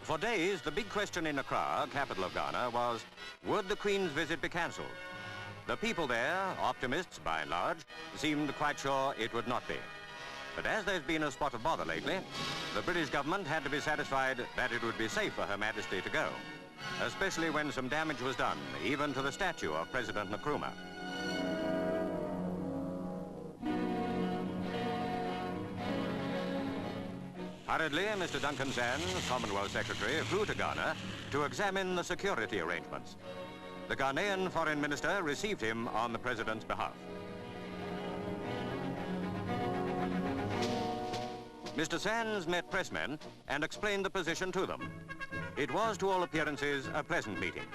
For days, the big question in Accra, capital of Ghana, was, would the Queen's visit be cancelled? The people there, optimists by and large, seemed quite sure it would not be. But as there's been a spot of bother lately, the British government had to be satisfied that it would be safe for Her Majesty to go, especially when some damage was done, even to the statue of President Nkrumah. Hurriedly, Mr. Duncan Sands, Commonwealth Secretary, flew to Ghana to examine the security arrangements. The Ghanaian Foreign Minister received him on the President's behalf. Mr. Sands met pressmen and explained the position to them. It was, to all appearances, a pleasant meeting.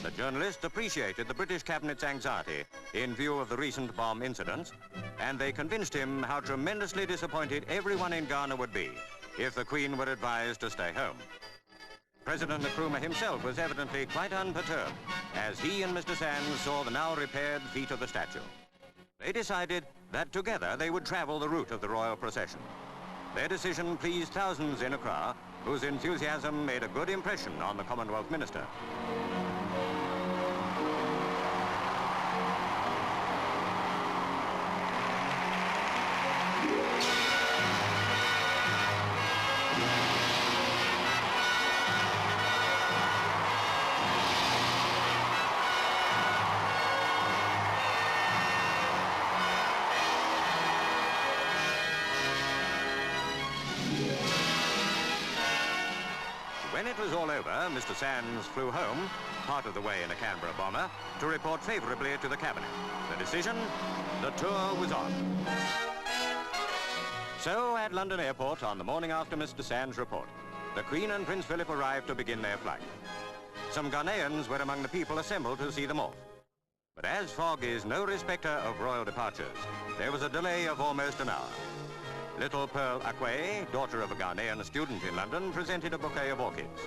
The journalists appreciated the British Cabinet's anxiety in view of the recent bomb incidents, and they convinced him how tremendously disappointed everyone in Ghana would be if the Queen were advised to stay home. President Nkrumah himself was evidently quite unperturbed as he and Mr. Sands saw the now repaired feet of the statue. They decided that together they would travel the route of the royal procession. Their decision pleased thousands in Accra, whose enthusiasm made a good impression on the Commonwealth Minister. When it was all over, Mr. Sands flew home, part of the way in a Canberra bomber, to report favourably to the Cabinet. The decision? The tour was on. So, at London Airport, on the morning after Mr. Sands' report, the Queen and Prince Philip arrived to begin their flight. Some Ghanaians were among the people assembled to see them off. But as fog is no respecter of royal departures, there was a delay of almost an hour. Little Pearl Akwe, daughter of a Ghanaian student in London, presented a bouquet of orchids.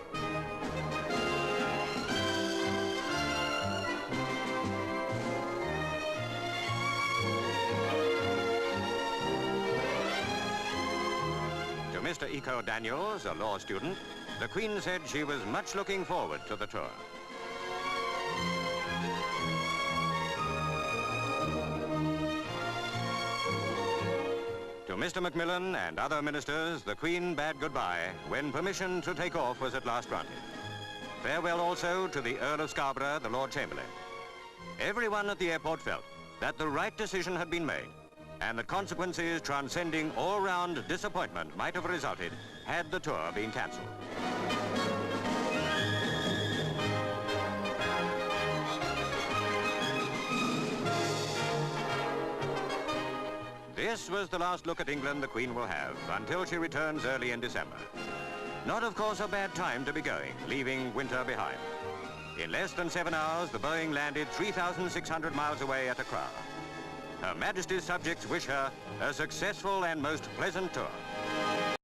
To Mr. Iko Daniels, a law student, the Queen said she was much looking forward to the tour. To Mr. Macmillan and other ministers, the Queen bade goodbye when permission to take off was at last granted. Farewell also to the Earl of Scarborough, the Lord Chamberlain. Everyone at the airport felt that the right decision had been made and that consequences transcending all-round disappointment might have resulted had the tour been cancelled. This was the last look at England the Queen will have until she returns early in December. Not, of course, a bad time to be going, leaving winter behind. In less than 7 hours, the Boeing landed 3,600 miles away at Accra. Her Majesty's subjects wish her a successful and most pleasant tour.